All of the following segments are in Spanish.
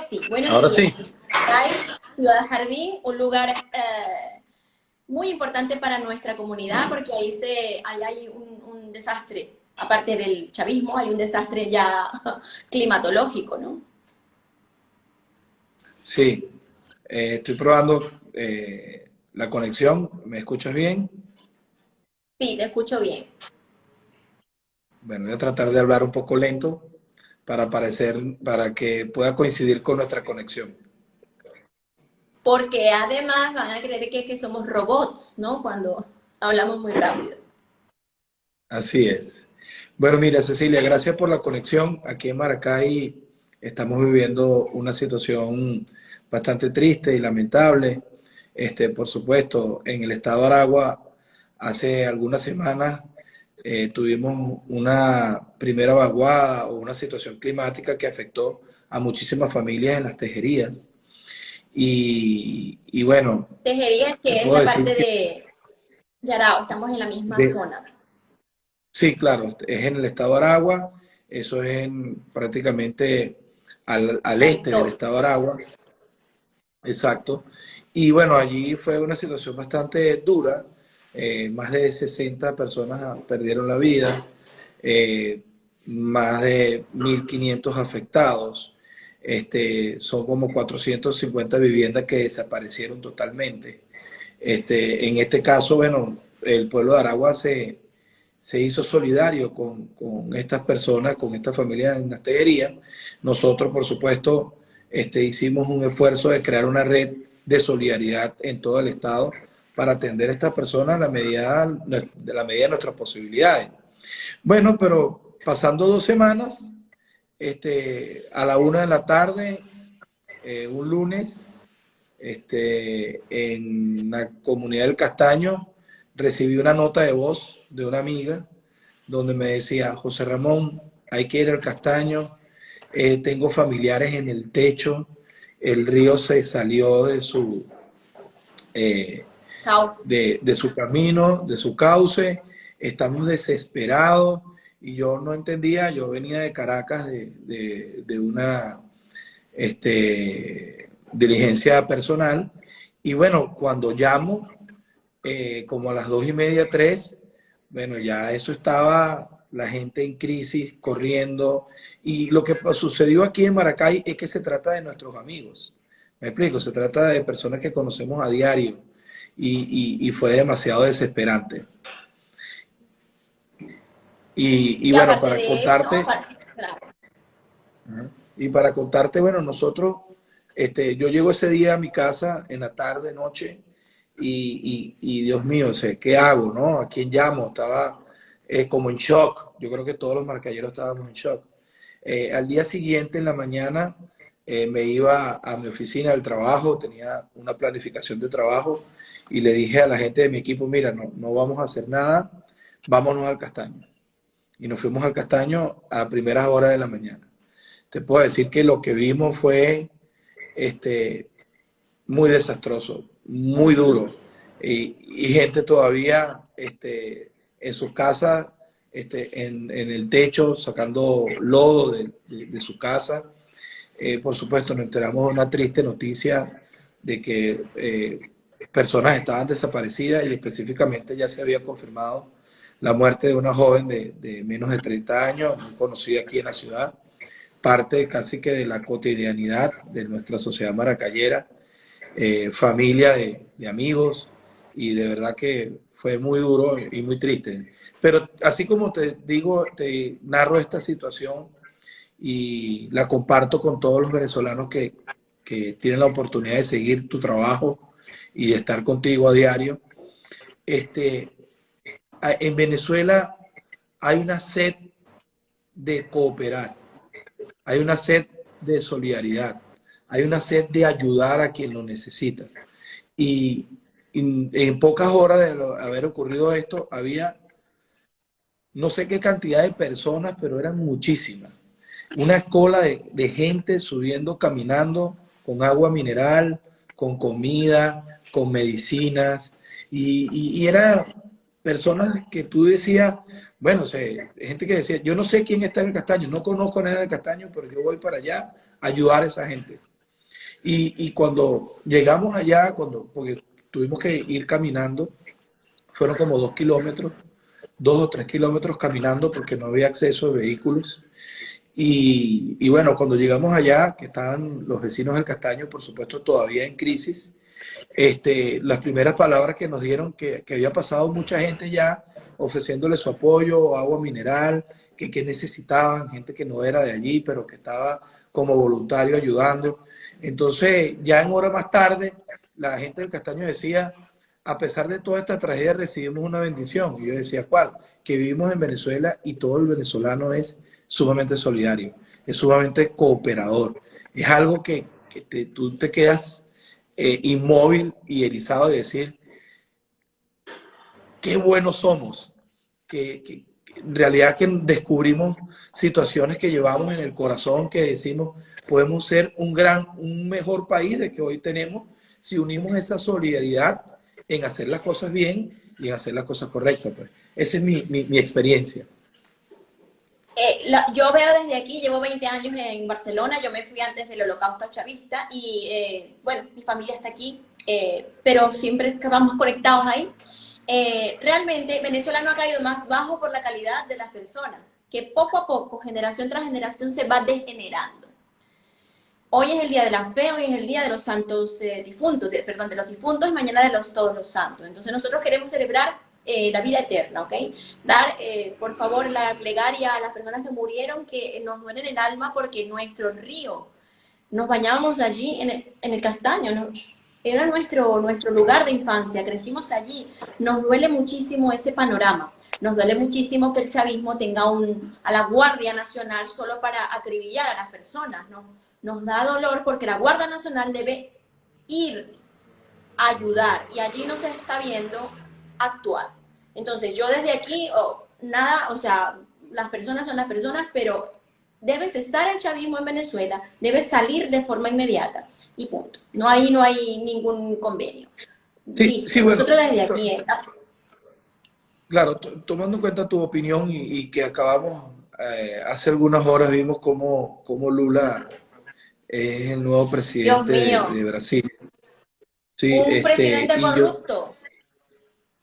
sí, buenos Ahora días. sí. Hay Ciudad Jardín, un lugar muy importante para nuestra comunidad porque ahí hay un desastre, aparte del chavismo, hay un desastre ya climatológico, ¿no? Sí, estoy probando la conexión. ¿Me escuchas bien? Sí, te escucho bien. Bueno, voy a tratar de hablar un poco lento para que pueda coincidir con nuestra conexión. Porque además van a creer que somos robots, ¿no? Cuando hablamos muy rápido. Así es. Bueno, mira, Cecilia, gracias por la conexión. Aquí en Maracay estamos viviendo una situación bastante triste y lamentable. Por supuesto, en el estado de Aragua, hace algunas semanas tuvimos una primera vaguada o una situación climática que afectó a muchísimas familias en las tejerías. Y bueno, Tejerías, te que es puedo la decir parte que de Yarao, estamos en la misma de, zona. sí, claro, es en el estado de Aragua, eso es prácticamente al La este del Victoria. estado de Aragua, exacto. Y bueno, allí fue una situación bastante dura, más de 60 personas perdieron la vida, eh, más de 1.500 afectados, son como 450 viviendas que desaparecieron totalmente. En este caso, bueno, el pueblo de Aragua se hizo solidario con estas personas, con estas familias en las tejerías. Nosotros, por supuesto, hicimos un esfuerzo de crear una red de solidaridad en todo el estado para atender a estas personas de la medida de nuestras posibilidades. Bueno, pero pasando 2 semanas, a la 1 de la tarde, un lunes, en la comunidad del Castaño, recibí una nota de voz de una amiga donde me decía: José Ramón, hay que ir al Castaño, tengo familiares en el techo, el río se salió eh, Caos. de su camino, de su cauce, estamos desesperados. Y yo no entendía, yo venía de Caracas de una diligencia personal. Y bueno, cuando llamo, como a las 2:30, 3, bueno, ya eso estaba la gente en crisis, corriendo. Y lo que sucedió aquí en Maracay es que se trata de nuestros amigos. Me explico, se trata de personas que conocemos a diario y fue demasiado desesperante. Y Y bueno, aparte de eso, claro, para contarte, bueno, nosotros, yo llego ese día a mi casa en la tarde, noche, y Dios mío, o sea, ¿qué hago, no? ¿A quién llamo? Estaba como en shock. Yo creo que todos los marcayeros estábamos en shock. Al día siguiente, en la mañana, me iba a mi oficina del trabajo, tenía una planificación de trabajo, y le dije a la gente de mi equipo: mira, no vamos a hacer nada, vámonos al Castaño. Y nos fuimos al Castaño a primeras horas de la mañana. Te puedo decir que lo que vimos fue este, muy desastroso, muy duro. Y gente todavía en sus casas, en el techo, sacando lodo de su casa. Por supuesto, nos enteramos de una triste noticia de que personas estaban desaparecidas, y específicamente ya se había confirmado la muerte de una joven de menos de 30 años, muy conocida aquí en la ciudad, parte casi que de la cotidianidad de nuestra sociedad maracayera, familia de amigos, y de verdad que fue muy duro y muy triste. Pero así como te digo, te narro esta situación y la comparto con todos los venezolanos que tienen la oportunidad de seguir tu trabajo y de estar contigo a diario. Este, en Venezuela hay una sed de cooperar, hay una sed de solidaridad, hay una sed de ayudar a quien lo necesita. Y en pocas horas de haber ocurrido esto, había no sé qué cantidad de personas, pero eran muchísimas. Una cola de gente subiendo, caminando, con agua mineral, con comida, con medicinas. Y eran personas que tú decías, bueno, o sea, gente que decía: yo no sé quién está en el Castaño, no conozco a nadie del Castaño, pero yo voy para allá a ayudar a esa gente. Y cuando llegamos allá, porque tuvimos que ir caminando, fueron como 2 kilómetros, 2 o 3 kilómetros caminando porque no había acceso de vehículos. Y bueno, cuando llegamos allá, que estaban los vecinos del Castaño, por supuesto, todavía en crisis, las primeras palabras que nos dieron que había pasado mucha gente ya ofreciéndole su apoyo, agua mineral, que necesitaban, gente que no era de allí, pero que estaba como voluntario ayudando. Entonces, ya en hora más tarde, la gente del Castaño decía, a pesar de toda esta tragedia, recibimos una bendición. Y yo decía, ¿cuál? Que vivimos en Venezuela y todo el venezolano es sumamente solidario, es sumamente cooperador. Es algo que tú te quedas inmóvil y erizado de decir, qué buenos somos, que en realidad que descubrimos situaciones que llevamos en el corazón, que decimos, podemos ser un mejor país de que hoy tenemos si unimos esa solidaridad en hacer las cosas bien y en hacer las cosas correctas. Pues. Esa es mi experiencia. Yo veo desde aquí, llevo 20 años en Barcelona, yo me fui antes del holocausto chavista y bueno, mi familia está aquí, pero siempre estábamos conectados ahí. Realmente Venezuela no ha caído más bajo por la calidad de las personas, que poco a poco, generación tras generación, se va degenerando. Hoy es el día de la fe, hoy es el día de los santos difuntos, perdón, de los difuntos, y mañana de todos los santos. Entonces nosotros queremos celebrar la vida eterna, ¿ok? Dar, por favor, la plegaria a las personas que murieron, que nos duele en el alma porque nuestro río, nos bañábamos allí en el Castaño, ¿no? Era nuestro lugar de infancia, crecimos allí. Nos duele muchísimo ese panorama. Nos duele muchísimo que el chavismo tenga a la Guardia Nacional solo para acribillar a las personas, ¿no? Nos da dolor porque la Guardia Nacional debe ir a ayudar y allí no se está viendo actuar. Entonces yo desde aquí, nada, o sea, las personas son las personas, pero debe cesar el chavismo en Venezuela, debe salir de forma inmediata y punto. No hay ningún convenio. Sí, Listo. sí, bueno, Nosotros desde aquí... claro, tomando en cuenta tu opinión y que acabamos, hace algunas horas vimos cómo Lula es el nuevo Dios presidente mío, de Brasil. Sí, un presidente y yo, corrupto.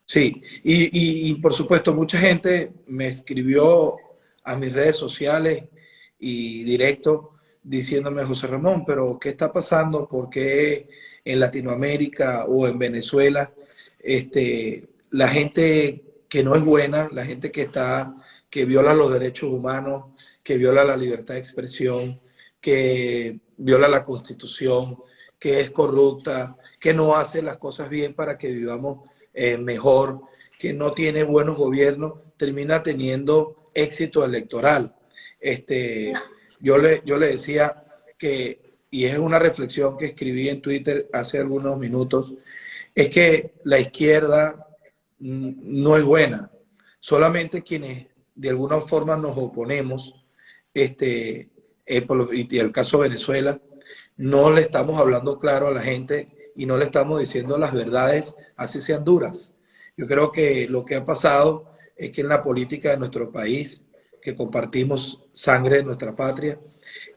sí, y por supuesto mucha gente me escribió a mis redes sociales y directo diciéndome, José Ramón, pero ¿qué está pasando? ¿Por qué en Latinoamérica o en Venezuela la gente que no es buena, la gente que viola los derechos humanos, que viola la libertad de expresión, que viola la Constitución, que es corrupta, que no hace las cosas bien para que vivamos mejor, que no tiene buenos gobiernos, termina teniendo éxito electoral? No, Yo le decía que, y es una reflexión que escribí en Twitter hace algunos minutos, es que la izquierda no es buena. Solamente quienes de alguna forma nos oponemos, y el caso de Venezuela, no le estamos hablando claro a la gente y no le estamos diciendo las verdades, así sean duras. Yo creo que lo que ha pasado es que en la política de nuestro país, que compartimos sangre de nuestra patria,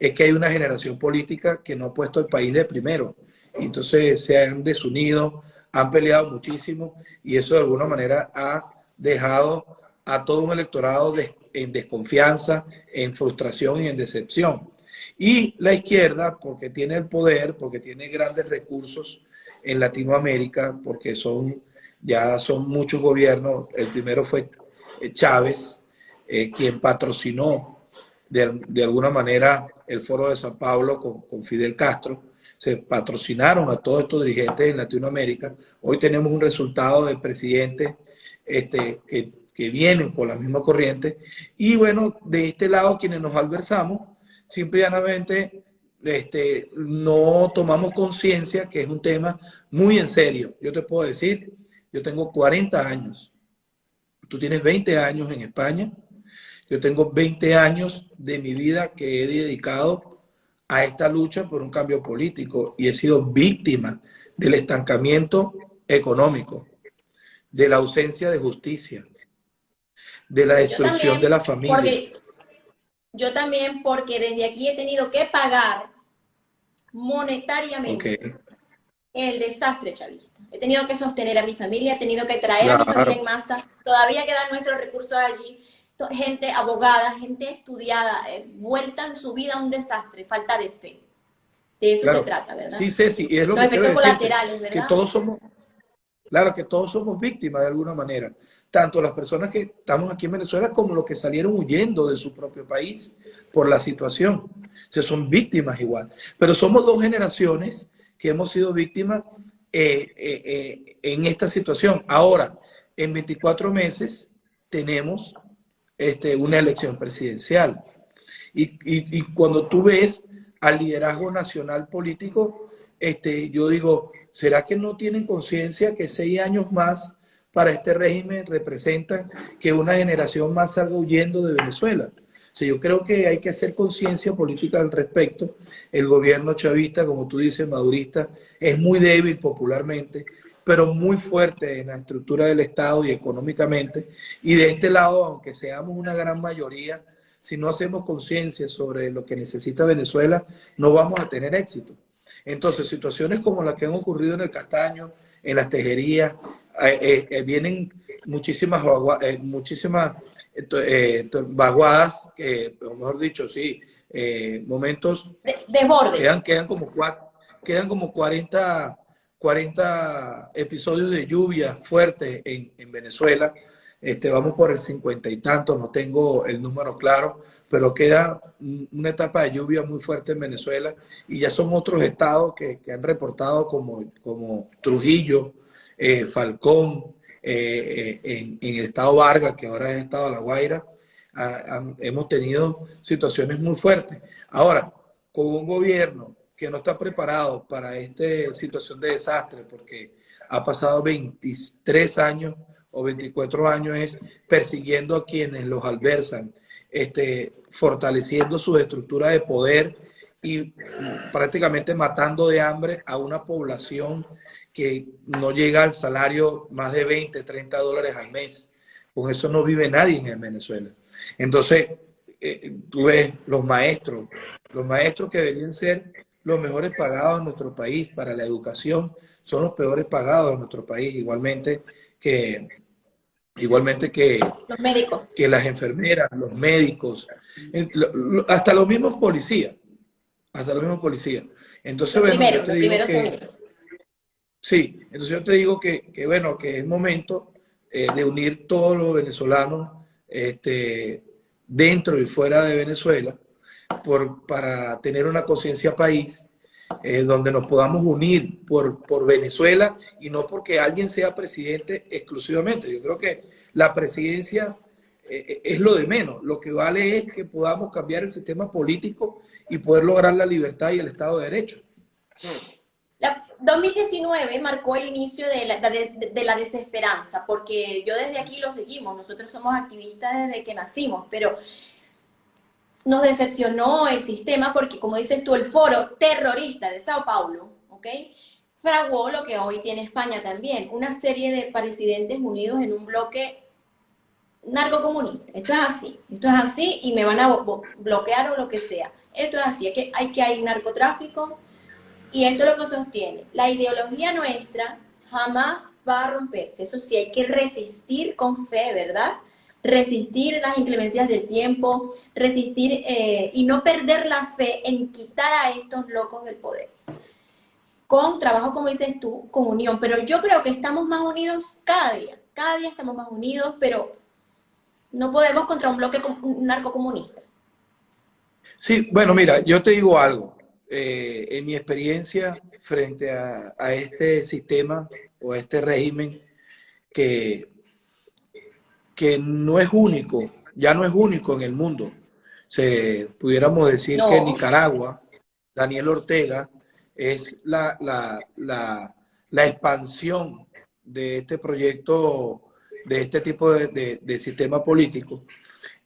es que hay una generación política que no ha puesto el país de primero. Y entonces se han desunido, han peleado muchísimo y eso de alguna manera ha dejado a todo un electorado en desconfianza, en frustración y en decepción. Y la izquierda, porque tiene el poder, porque tiene grandes recursos en Latinoamérica, porque ya son muchos gobiernos. El primero fue Chávez, quien patrocinó de alguna manera el Foro de San Pablo con Fidel Castro. Se patrocinaron a todos estos dirigentes en Latinoamérica. Hoy tenemos un resultado de presidentes que vienen con la misma corriente. Y bueno, de este lado, quienes nos alversamos, simplemente no tomamos conciencia que es un tema muy en serio. Yo te puedo decir, yo tengo 40 años, tú tienes 20 años en España, yo tengo 20 años de mi vida que he dedicado a esta lucha por un cambio político y he sido víctima del estancamiento económico, de la ausencia de justicia, de la yo destrucción de también, la familia. porque yo también, porque desde aquí he tenido que pagar monetariamente ok, el desastre chavista. He tenido que sostener a mi familia, he tenido que traer a mi familia claro, en masa, todavía quedan nuestros recursos allí, gente abogada, gente estudiada, vuelta en su vida a un desastre, falta de fe. De eso se claro. trata, ¿verdad? Sí, Ceci, y es lo Los que quiero efectos decirte, colaterales, que ¿verdad? todos somos, claro, que todos somos víctimas de alguna manera, tanto las personas que estamos aquí en Venezuela como los que salieron huyendo de su propio país por la situación. O sea, son víctimas igual. Pero somos dos generaciones que hemos sido víctimas en esta situación. Ahora, en 24 meses tenemos una elección presidencial. Y cuando tú ves al liderazgo nacional político, yo digo, ¿será que no tienen conciencia que 6 años más para este régimen representan que una generación más salga huyendo de Venezuela? O sea, yo creo que hay que hacer conciencia política al respecto. El gobierno chavista, como tú dices, madurista, es muy débil popularmente, pero muy fuerte en la estructura del Estado y económicamente. Y de este lado, aunque seamos una gran mayoría, si no hacemos conciencia sobre lo que necesita Venezuela, no vamos a tener éxito. Entonces, situaciones como las que han ocurrido en el Castaño, en las tejerías, vienen muchísimas vaguadas, o mejor dicho, sí, momentos, Desbordes. quedan como 40 episodios de lluvia fuerte en Venezuela. Vamos por el 50 y tanto, no tengo el número claro, pero queda una etapa de lluvia muy fuerte en Venezuela y ya son otros estados que han reportado como Trujillo, Falcón, en el estado Vargas, que ahora es el estado de La Guaira, hemos tenido situaciones muy fuertes. Ahora, con un gobierno que no está preparado para esta situación de desastre, porque ha pasado 23 años o 24 años es persiguiendo a quienes los albersan, fortaleciendo sus estructuras de poder y prácticamente matando de hambre a una población que no llega al salario más de 20, 30 dólares al mes. Con eso no vive nadie en Venezuela. Entonces, tú ves los maestros que deberían ser los mejores pagados en nuestro país para la educación, son los peores pagados en nuestro país, que, igualmente Los médicos. que las enfermeras, los médicos, hasta los mismos policías, hasta los mismos policías. Entonces, bueno, yo te Los digo primeros son que ellos. sí, entonces yo te digo bueno, que es momento de unir todos los venezolanos dentro y fuera de Venezuela para tener una conciencia país donde nos podamos unir por Venezuela y no porque alguien sea presidente exclusivamente. Yo creo que la presidencia es lo de menos. Lo que vale es que podamos cambiar el sistema político y poder lograr la libertad y el Estado de Derecho. 2019 marcó el inicio de la desesperanza, porque yo desde aquí lo seguimos, nosotros somos activistas desde que nacimos, pero nos decepcionó el sistema porque, como dices tú, el foro terrorista de Sao Paulo, ¿ok?, fraguó lo que hoy tiene España también, una serie de presidentes unidos en un bloque narcocomunista. Esto es así y me van a bloquear o lo que sea. Esto es así, hay narcotráfico y esto es lo que sostiene. La ideología nuestra jamás va a romperse. Eso sí, hay que resistir con fe, ¿verdad? Resistir las inclemencias del tiempo, resistir y no perder la fe en quitar a estos locos del poder. Con trabajo, como dices tú, con unión. Pero yo creo que estamos más unidos cada día estamos más unidos, pero no podemos contra un bloque narcocomunista. Sí, bueno, mira, yo te digo algo. En mi experiencia frente a este sistema o a este régimen que, que no es único, ya no es único en el mundo. Pudiéramos decir que No, Nicaragua, Daniel Ortega, es la expansión de este proyecto, de este tipo de sistema político,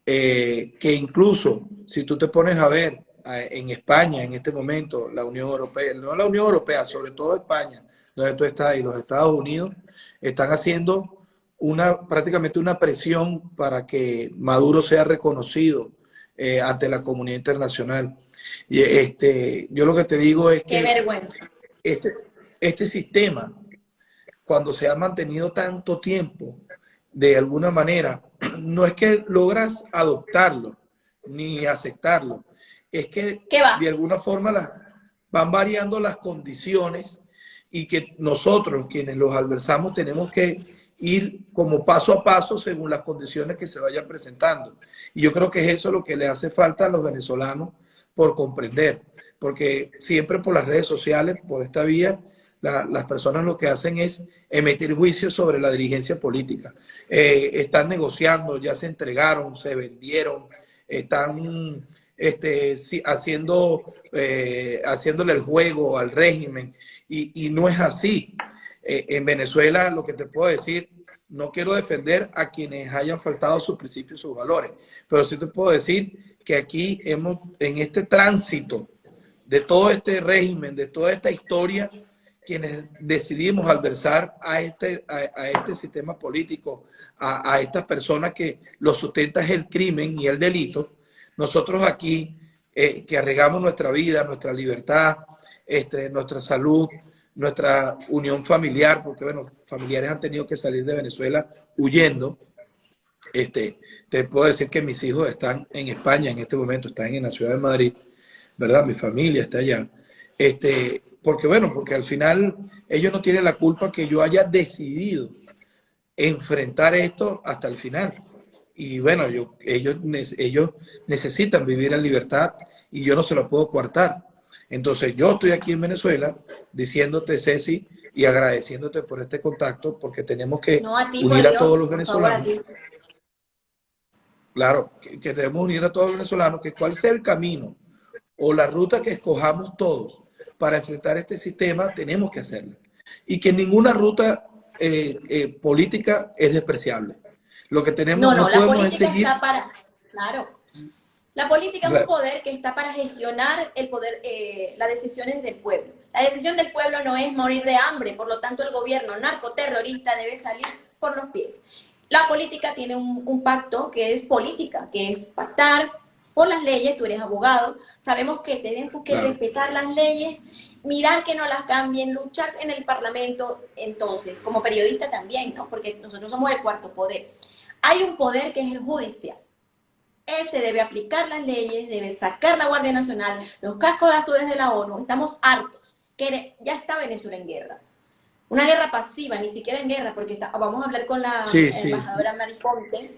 que incluso si tú te pones a ver en España en este momento, la Unión Europea, no la Unión Europea, sobre todo España, donde tú estás, y los Estados Unidos, están haciendo prácticamente una presión para que Maduro sea reconocido ante la comunidad internacional. Y yo lo que te digo es Qué que vergüenza. este, este sistema, cuando se ha mantenido tanto tiempo, de alguna manera, no es que logras adoptarlo ni aceptarlo, es que ¿Qué va? de alguna forma van variando las condiciones y que nosotros, quienes los adversamos, tenemos que ir como paso a paso según las condiciones que se vayan presentando. Y yo creo que es eso lo que le hace falta a los venezolanos por comprender, porque siempre por las redes sociales, por esta vía, las personas lo que hacen es emitir juicios sobre la dirigencia política. Están negociando, ya se entregaron, se vendieron, están haciéndole el juego al régimen y no es así. En Venezuela, lo que te puedo decir, no quiero defender a quienes hayan faltado sus principios, sus valores, pero sí te puedo decir que aquí en este tránsito de todo este régimen, de toda esta historia, quienes decidimos adversar a este sistema político, a estas personas que lo sustenta es el crimen y el delito, nosotros aquí, que arriesgamos nuestra vida, nuestra libertad, nuestra salud, nuestra unión familiar, porque bueno, familiares han tenido que salir de Venezuela huyendo. Te puedo decir que mis hijos están en España en este momento, están en la ciudad de Madrid, ¿verdad? Mi familia está allá. Porque bueno, porque al final ellos no tienen la culpa que yo haya decidido enfrentar esto hasta el final. Y bueno, ellos necesitan vivir en libertad y yo no se lo puedo coartar. Entonces yo estoy aquí en Venezuela diciéndote, Ceci, y agradeciéndote por este contacto, porque tenemos que No, a ti, por unir a Dios, todos los por favor, a venezolanos. ti. Claro, que debemos unir a todos los venezolanos, que cuál sea el camino o la ruta que escojamos todos para enfrentar este sistema, tenemos que hacerlo. Y que ninguna ruta política es despreciable. Lo que tenemos, no La podemos política seguir. está para, claro, la política es un poder que está para gestionar el poder, las decisiones del pueblo. La decisión del pueblo no es morir de hambre, por lo tanto el gobierno narcoterrorista debe salir por los pies. La política tiene un pacto que es política, que es pactar por las leyes. Tú eres abogado, sabemos que tenemos que respetar las leyes, mirar que no las cambien, luchar en el Parlamento. Entonces, como periodista también, ¿no? Porque nosotros somos el cuarto poder. Hay un poder que es el judicial. Ese debe aplicar las leyes, debe sacar la Guardia Nacional, los cascos azules de la ONU. Estamos hartos, que ya está Venezuela en guerra. Una guerra pasiva, ni siquiera en guerra, porque vamos a hablar con la embajadora Mariconte,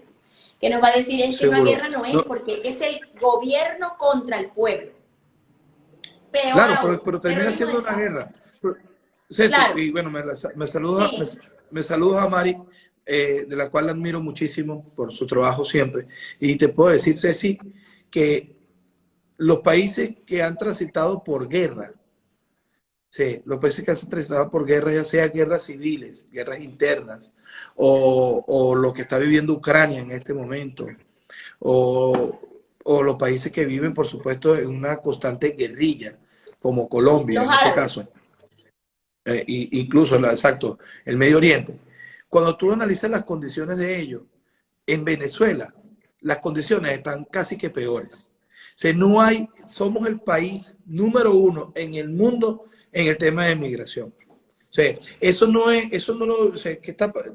que nos va a decir es que una guerra no es, porque es el gobierno contra el pueblo. Peor claro, aún, pero termina siendo una guerra. Ceci, claro. y bueno, me saluda a Mari, de la cual la admiro muchísimo por su trabajo siempre. Y te puedo decir, Ceci, que los países que han transitado por guerra, sí, los países que han transitado por guerra, ya sea guerras civiles, guerras internas, o lo que está viviendo Ucrania en este momento, o los países que viven, por supuesto, en una constante guerrilla, como Colombia en este caso, incluso, exacto, el Medio Oriente. Cuando tú analizas las condiciones de ellos, en Venezuela, las condiciones están casi que peores. O sea, somos el país número 1 en el mundo en el tema de migración. O sea,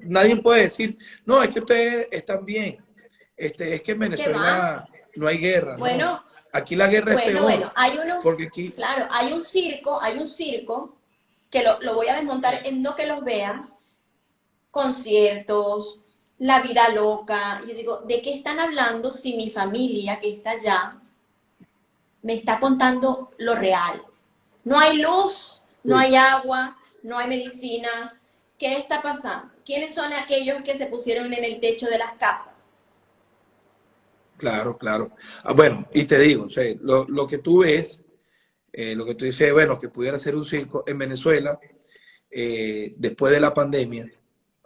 nadie puede decir, no, es que ustedes están bien. Es que en Venezuela no hay guerra. Bueno, no. Aquí la guerra es peor. Bueno, porque aquí, claro, hay un circo que lo voy a desmontar en no que los vean, conciertos, la vida loca. Yo digo, ¿de qué están hablando si mi familia que está allá me está contando lo real? No hay luz, no hay agua, no hay medicinas. ¿Qué está pasando? ¿Quiénes son aquellos que se pusieron en el techo de las casas? Claro, claro. Bueno, y te digo, o sea, lo que tú ves, lo que tú dices, bueno, que pudiera ser un circo en Venezuela, después de la pandemia,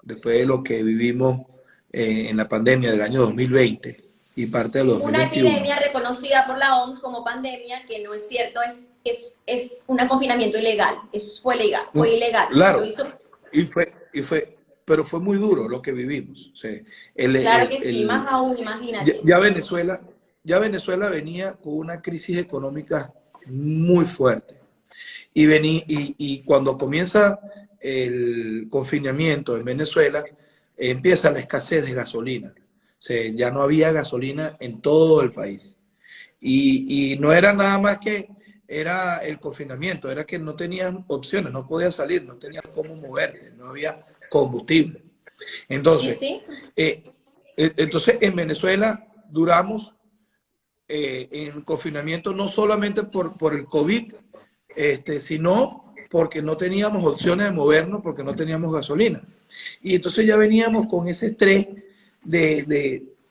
después de lo que vivimos en la pandemia del año 2020 y parte de los 2021. Una epidemia reconocida por la OMS como pandemia, que no es cierto, es un confinamiento ilegal. Eso fue legal, fue ilegal. Claro, pero fue muy duro lo que vivimos. O sea, claro que sí, más aún, imagínate. Ya Venezuela, ya Venezuela venía con una crisis económica muy fuerte. Y cuando comienza el confinamiento en Venezuela, empieza la escasez de gasolina. O sea, ya no había gasolina en todo el país. Y no era nada más que era el confinamiento, era que no tenías opciones, no podías salir, no tenías cómo moverte, no había combustible. ¿Y Entonces, sí? entonces en Venezuela duramos en confinamiento no solamente por el COVID, sino porque no teníamos opciones de movernos, porque no teníamos gasolina. Y entonces ya veníamos con ese estrés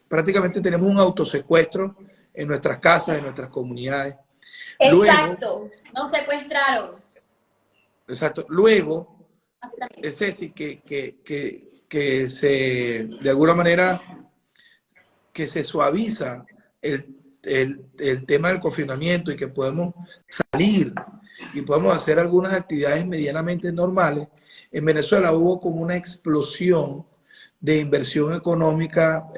prácticamente tenemos un autosecuestro en nuestras casas, en nuestras comunidades. Luego, Exacto, nos secuestraron. exacto, luego, es decir, que se, de alguna manera, que se suaviza el tema del confinamiento y que podemos salir y podemos hacer algunas actividades medianamente normales. En Venezuela hubo como una explosión de inversión económica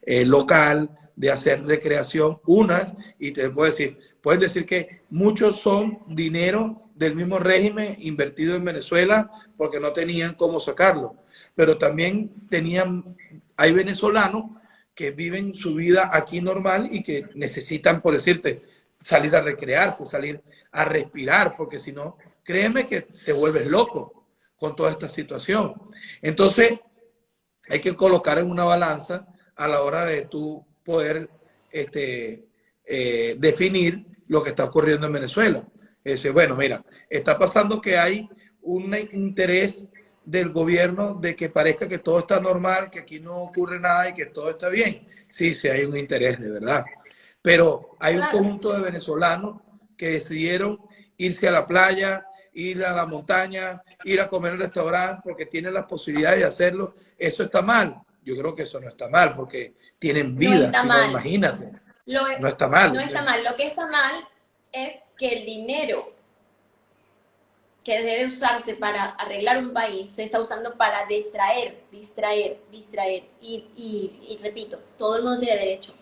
local, de hacer recreación, unas, y te puedo decir, puedes decir que muchos son dinero del mismo régimen invertido en Venezuela porque no tenían cómo sacarlo, pero también hay venezolanos que viven su vida aquí normal y que necesitan, por decirte, salir a recrearse, salir a respirar, porque si no, créeme que te vuelves loco con toda esta situación. Entonces, hay que colocar en una balanza a la hora de tú poder definir lo que está ocurriendo en Venezuela. Bueno, mira, está pasando que hay un interés del gobierno de que parezca que todo está normal, que aquí no ocurre nada y que todo está bien. Sí, sí hay un interés, de verdad. Pero hay un conjunto de venezolanos que decidieron irse a la playa, ir a la montaña, ir a comer en un restaurante porque tienen las posibilidades de hacerlo. ¿Eso está mal? Yo creo que eso no está mal porque tienen No vida, está si no, mal. imagínate. No No está mal. está mal. Lo que está mal es que el dinero que debe usarse para arreglar un país se está usando para distraer. Y repito, todo el mundo tiene derecho.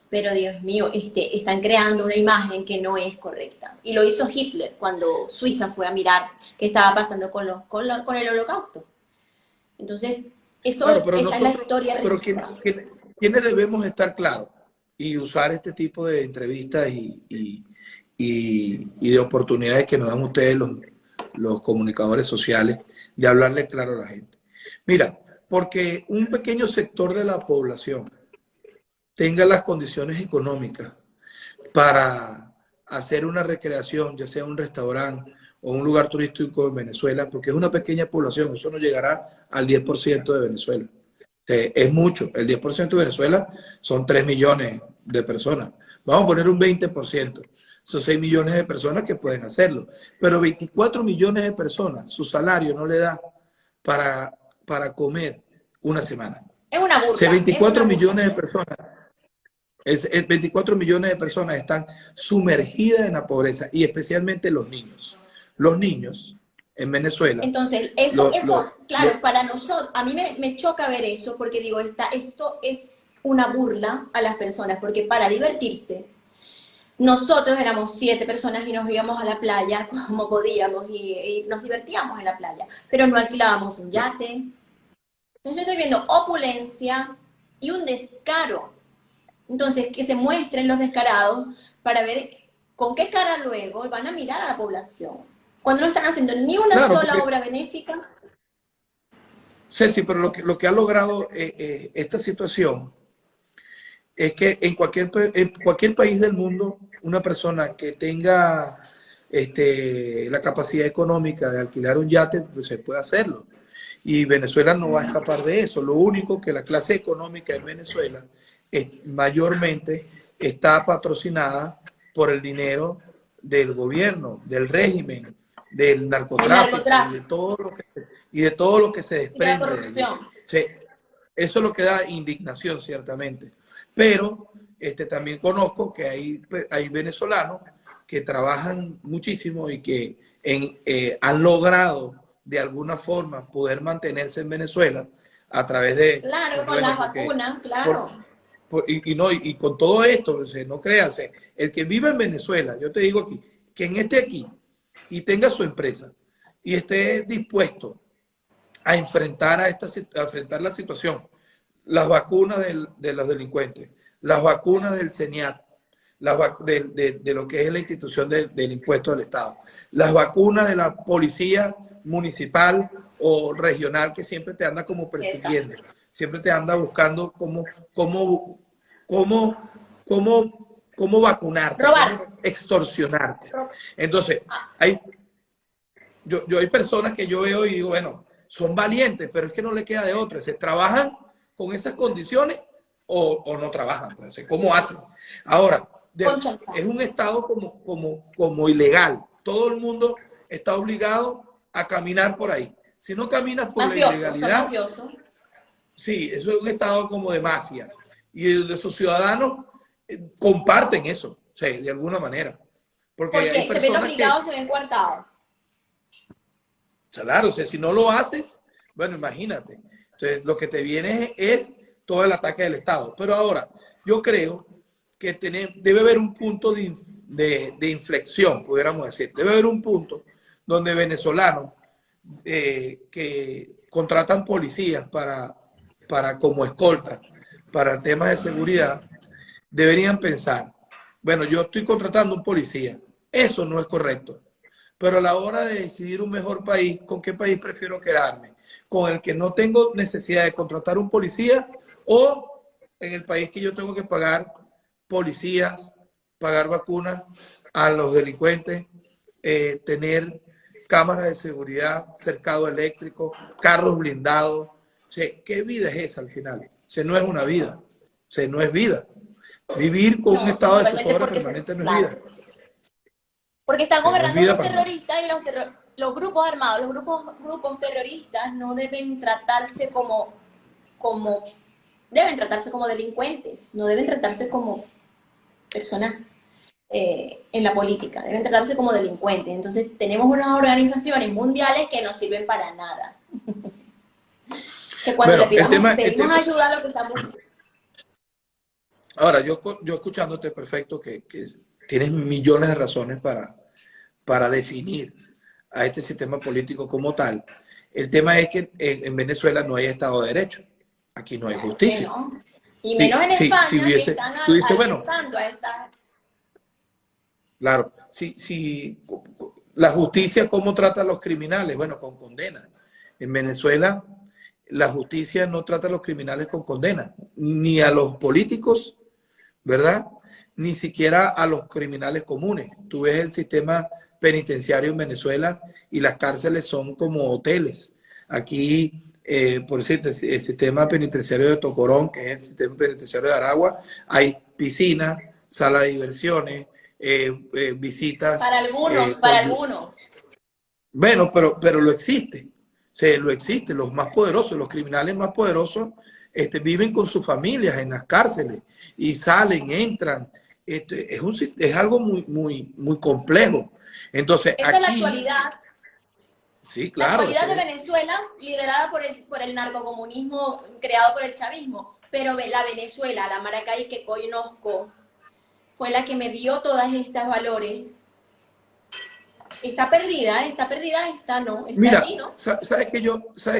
Pero Dios mío, están creando una imagen que no es correcta. Y lo hizo Hitler cuando Suiza fue a mirar qué estaba pasando con el holocausto. Entonces, eso Claro, pero está en la nosotros, historia pero registrada. ¿quiénes debemos estar claros y usar este tipo de entrevistas y de oportunidades que nos dan ustedes los comunicadores sociales de hablarle claro a la gente? Mira, porque un pequeño sector de la población tenga las condiciones económicas para hacer una recreación, ya sea un restaurante o un lugar turístico en Venezuela, porque es una pequeña población, eso no llegará al 10% de Venezuela. Es mucho, el 10% de Venezuela son 3 millones de personas. Vamos a poner un 20%, son 6 millones de personas que pueden hacerlo, pero 24 millones de personas, su salario no le da para comer una semana. Es una O sea, burla, es 24 una burla. millones de personas 24 millones de personas están sumergidas en la pobreza y especialmente los niños. Los niños en Venezuela, Entonces, claro, para nosotros, a mí me choca ver eso porque digo, esto es una burla a las personas, porque para divertirse, nosotros éramos 7 personas y nos íbamos a la playa como podíamos y nos divertíamos en la playa, pero no alquilábamos un yate. Entonces estoy viendo opulencia y un descaro. Entonces, que se muestren los descarados para ver con qué cara luego van a mirar a la población. Cuando no están haciendo ni una claro, sola porque, obra benéfica. Ceci, pero lo que ha logrado esta situación es que en cualquier país del mundo, una persona que tenga la capacidad económica de alquilar un yate, pues se puede hacerlo. Y Venezuela no va a escapar de eso. Lo único que la clase económica en Venezuela mayormente está patrocinada por el dinero del gobierno, del régimen, del El narcotráfico narcotráfico y de todo lo que se y de la desprende de allí. corrupción. Sí, eso es lo que da indignación, ciertamente. Pero también conozco que hay venezolanos que trabajan muchísimo y que han logrado de alguna forma poder mantenerse en Venezuela a través de, Claro, con bueno, las vacunas, claro. y con todo esto, no creas, el que vive en Venezuela, yo te digo aquí, quien esté aquí y tenga su empresa y esté dispuesto a enfrentar, a enfrentar la situación, las vacunas de los delincuentes, las vacunas del CENIAT, de lo que es la institución del impuesto del Estado, las vacunas de la policía municipal o regional que siempre te anda como persiguiendo, siempre te anda buscando cómo vacunarte, cómo extorsionarte. Entonces, yo hay personas que yo veo y digo, bueno, son valientes, pero es que no le queda de otra. ¿Se trabajan con esas condiciones o no trabajan? Entonces, ¿cómo hacen? Ahora, es un estado como ilegal. Todo el mundo está obligado a caminar por ahí. Si no caminas por la ilegalidad, sí, eso es un estado como de mafia. Y esos ciudadanos comparten eso, o sea, de alguna manera. Porque hay se ven obligados, se ven coartados. Claro, o sea, si no lo haces, bueno, imagínate. Entonces, lo que te viene es todo el ataque del Estado. Pero ahora, yo creo que debe haber un punto de inflexión, pudiéramos decir. Debe haber un punto donde venezolanos que contratan policías como escolta, para temas de seguridad, deberían pensar, bueno, yo estoy contratando un policía. Eso no es correcto. Pero a la hora de decidir un mejor país, ¿con qué país prefiero quedarme? ¿Con el que no tengo necesidad de contratar un policía o en el país que yo tengo que pagar policías, pagar vacunas a los delincuentes, tener cámaras de seguridad, cercado eléctrico, carros blindados? O sea, ¿qué vida es esa al final? O sea, no es una vida. O sea, no es vida. Vivir con un estado de zozobra permanente no es vida. Porque están gobernando los terroristas y los grupos armados, los grupos terroristas no deben tratarse deben tratarse como delincuentes, no deben tratarse como personas en la política, deben tratarse como delincuentes. Entonces tenemos unas organizaciones mundiales que no sirven para nada. Que cuando le pedimos ayuda a lo que estamos... Ahora, yo escuchándote perfecto que tienes millones de razones para definir a este sistema político como tal. El tema es que en Venezuela no hay Estado de Derecho. Aquí no hay justicia. No. Y menos en España, que están alentando a esta... Claro. La justicia, ¿cómo trata a los criminales? Bueno, con condena. En Venezuela, la justicia no trata a los criminales con condena, ni a los políticos, ¿verdad? Ni siquiera a los criminales comunes. Tú ves el sistema penitenciario en Venezuela y las cárceles son como hoteles. Aquí, por decirte, el sistema penitenciario de Tocorón, que es el sistema penitenciario de Aragua, hay piscina, sala de diversiones, visitas. Para algunos. Bueno, pero lo existe. O sea, lo existe. Los más poderosos, los criminales más poderosos, viven con sus familias en las cárceles y salen, entran. Es algo muy complejo. Entonces, esa aquí, es la actualidad. Sí, claro. La actualidad de Venezuela, liderada por el narcocomunismo creado por el chavismo. Pero la Venezuela, la Maracay que conozco, fue la que me dio todos estos valores. Está perdida, no. Está Mira, allí, ¿no? sabes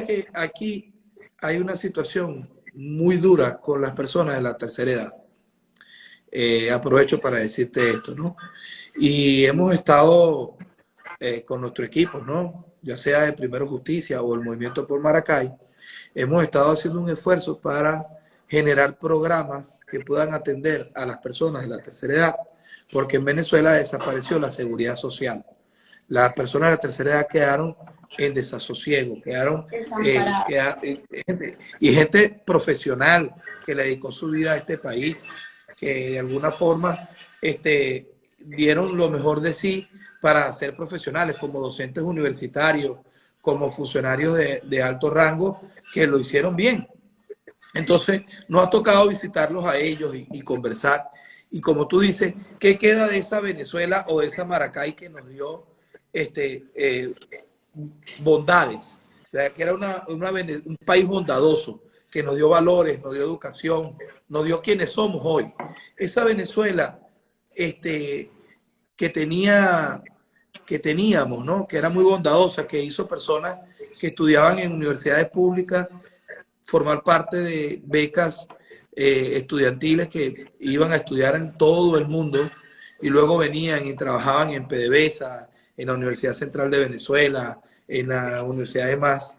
que aquí hay una situación muy dura con las personas de la tercera edad. Aprovecho para decirte esto, ¿no? Y hemos estado con nuestro equipo, ¿no? Ya sea de Primero Justicia o el Movimiento por Maracay, hemos estado haciendo un esfuerzo para generar programas que puedan atender a las personas de la tercera edad, porque en Venezuela desapareció la seguridad social. Las personas de la tercera edad quedaron en desasosiego, gente profesional que le dedicó su vida a este país, que de alguna forma dieron lo mejor de sí para ser profesionales, como docentes universitarios, como funcionarios de alto rango, que lo hicieron bien. Entonces, nos ha tocado visitarlos a ellos y conversar. Y como tú dices, ¿qué queda de esa Venezuela o de esa Maracay que nos dio bondades? O sea, que era un país bondadoso, que nos dio valores, nos dio educación, nos dio quienes somos hoy. Esa Venezuela que teníamos, ¿no? Que era muy bondadosa, que hizo personas que estudiaban en universidades públicas formar parte de becas estudiantiles que iban a estudiar en todo el mundo y luego venían y trabajaban en PDVSA, en la Universidad Central de Venezuela, en las universidades más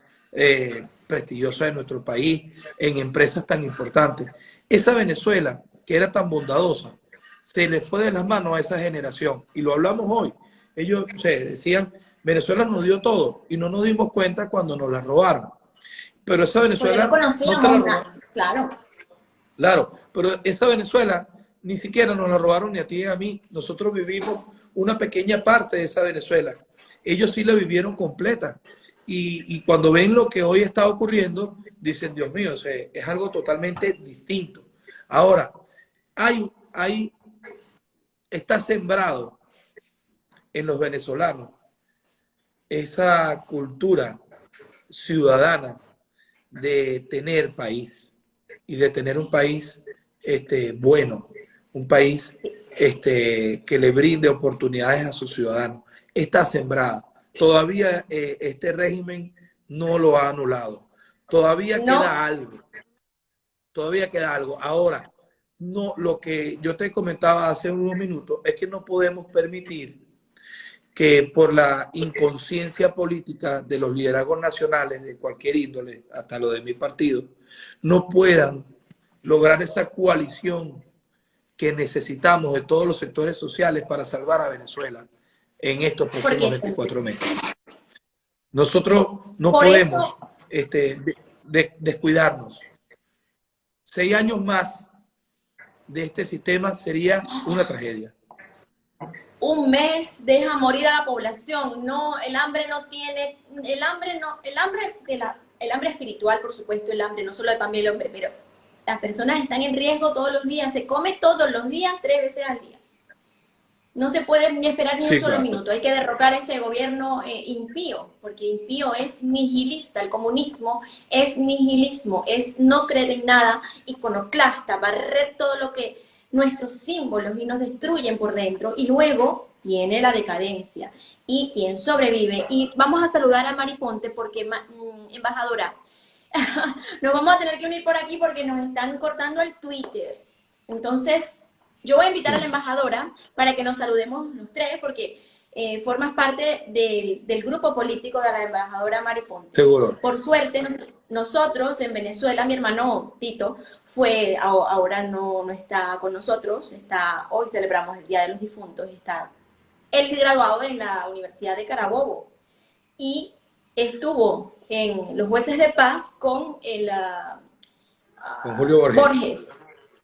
prestigiosas de nuestro país, en empresas tan importantes. Esa Venezuela, que era tan bondadosa, se le fue de las manos a esa generación. Y lo hablamos hoy. Ellos decían, Venezuela nos dio todo y no nos dimos cuenta cuando nos la robaron. Pero esa Venezuela porque no conocíamos nada, claro. Claro, pero esa Venezuela ni siquiera nos la robaron ni a ti ni a mí. Nosotros vivimos una pequeña parte de esa Venezuela. Ellos sí la vivieron completa. Y cuando ven lo que hoy está ocurriendo, dicen, Dios mío, o sea, es algo totalmente distinto. Ahora, está sembrado en los venezolanos esa cultura ciudadana de tener país y de tener un país bueno, un país que le brinde oportunidades a sus ciudadanos. Está sembrada. Todavía este régimen no lo ha anulado. Todavía queda algo. Todavía queda algo. Ahora, no, lo que yo te comentaba hace unos minutos es que no podemos permitir que por la inconsciencia política de los liderazgos nacionales de cualquier índole, hasta lo de mi partido, no puedan lograr esa coalición que necesitamos de todos los sectores sociales para salvar a Venezuela en estos próximos 24 meses. Nosotros no podemos descuidarnos. 6 años más de este sistema sería una tragedia. Un mes deja morir a la población. No, el hambre no tiene, el hambre espiritual, por supuesto, el hambre no solo de pan y el hambre, pero las personas están en riesgo todos los días, se come todos los días, 3 veces al día. No se puede ni esperar ni un solo minuto, hay que derrocar ese gobierno impío, porque impío es nihilista, el comunismo es nihilismo, es no creer en nada, iconoclasta, barrer todo lo que nuestros símbolos y nos destruyen por dentro, y luego viene la decadencia. ¿Y quién sobrevive? Y vamos a saludar a Mari Ponte porque, embajadora, nos vamos a tener que unir por aquí porque nos están cortando el Twitter. Entonces, yo voy a invitar a la embajadora para que nos saludemos los tres porque formas parte del grupo político de la embajadora Mari Ponte. Seguro. Por suerte, nosotros en Venezuela, mi hermano Tito, ahora no está con nosotros, hoy celebramos el Día de los Difuntos, está él graduado en la Universidad de Carabobo y estuvo en los Jueces de Paz con Julio Borges.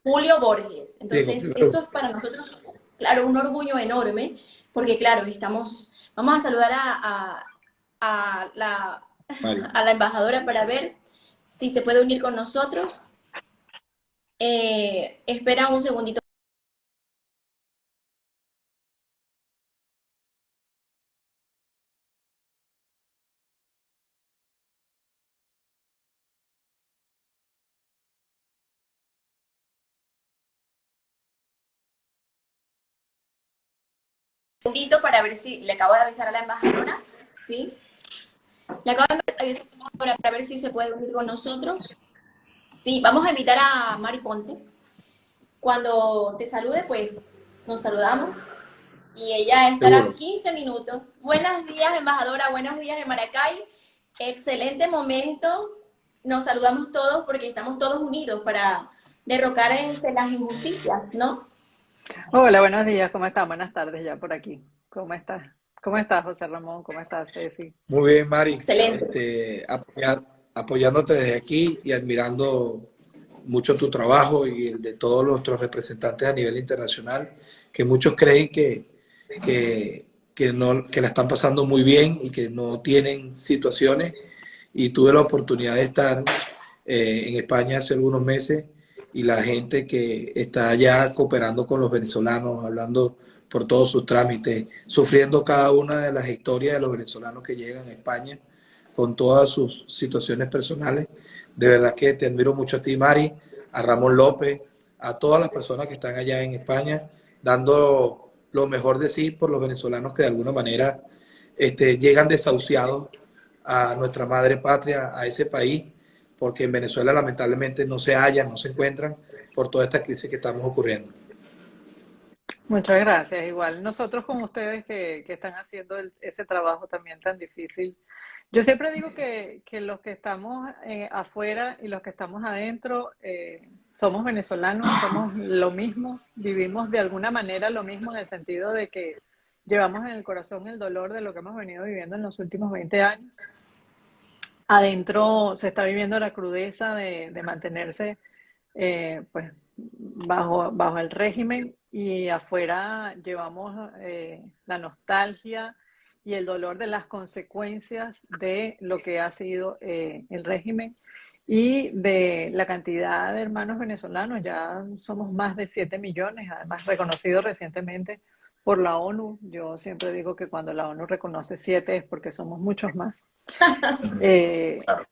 Julio Borges. Entonces, esto es para nosotros, claro, un orgullo enorme, porque claro, vamos a saludar a la embajadora para ver si se puede unir con nosotros. Espera un segundito. Para ver si le acabo de avisar a la embajadora, ¿sí? Le acabo de avisar a la embajadora para ver si se puede unir con nosotros. Sí, vamos a invitar a Mari Ponte. Cuando te salude, pues nos saludamos y ella estará 15 minutos. Buenos días, embajadora, buenos días de Maracay. Excelente momento. Nos saludamos todos porque estamos todos unidos para derrocar las injusticias, ¿no? Hola, buenos días, ¿cómo estás? Buenas tardes ya por aquí. ¿Cómo estás? ¿Cómo estás, José Ramón? ¿Cómo estás, Ceci? Muy bien, Mari. Excelente. Apoyándote desde aquí y admirando mucho tu trabajo y el de todos nuestros representantes a nivel internacional, que muchos creen que la están pasando muy bien y que no tienen situaciones. Y tuve la oportunidad de estar en España hace algunos meses y la gente que está allá cooperando con los venezolanos, hablando por todos sus trámites, sufriendo cada una de las historias de los venezolanos que llegan a España con todas sus situaciones personales, De verdad que te admiro mucho a ti, Mari, a Ramón López, a todas las personas que están allá en España, dando lo mejor de sí por los venezolanos que de alguna manera llegan desahuciados a nuestra madre patria, a ese país, porque en Venezuela lamentablemente no se hallan, no se encuentran por toda esta crisis que estamos ocurriendo. Muchas gracias. Igual nosotros con ustedes que están haciendo ese trabajo también tan difícil. Yo siempre digo que los que estamos afuera y los que estamos adentro somos venezolanos, somos lo mismo, vivimos de alguna manera lo mismo en el sentido de que llevamos en el corazón el dolor de lo que hemos venido viviendo en los últimos 20 años. Adentro se está viviendo la crudeza de mantenerse pues bajo el régimen, y afuera llevamos la nostalgia y el dolor de las consecuencias de lo que ha sido el régimen y de la cantidad de hermanos venezolanos. Ya somos más de 7 millones, además reconocidos recientemente por la ONU. Yo siempre digo que cuando la ONU reconoce 7 es porque somos muchos más.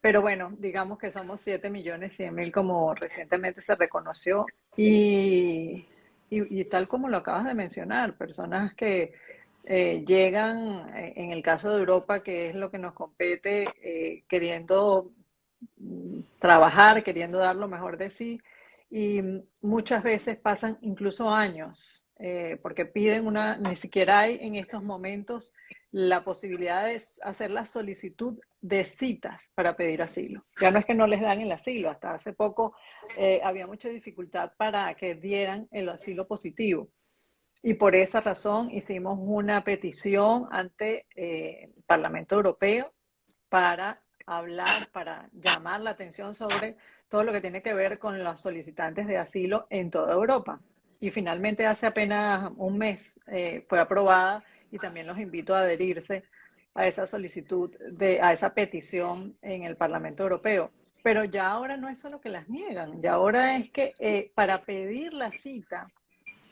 Pero bueno, digamos que somos 7.100.000 como recientemente se reconoció, y tal como lo acabas de mencionar, personas que llegan, en el caso de Europa, que es lo que nos compete, queriendo trabajar, queriendo dar lo mejor de sí, y muchas veces pasan incluso años, porque piden ni siquiera hay en estos momentos la posibilidad de hacer la solicitud de citas para pedir asilo. Ya no es que no les dan el asilo, hasta hace poco había mucha dificultad para que dieran el asilo positivo. Y por esa razón hicimos una petición ante el Parlamento Europeo para hablar, para llamar la atención sobre todo lo que tiene que ver con los solicitantes de asilo en toda Europa. Y finalmente hace apenas un mes fue aprobada, y también los invito a adherirse a esa solicitud, a esa petición en el Parlamento Europeo. Pero ya ahora no es solo que las niegan, ya ahora es que para pedir la cita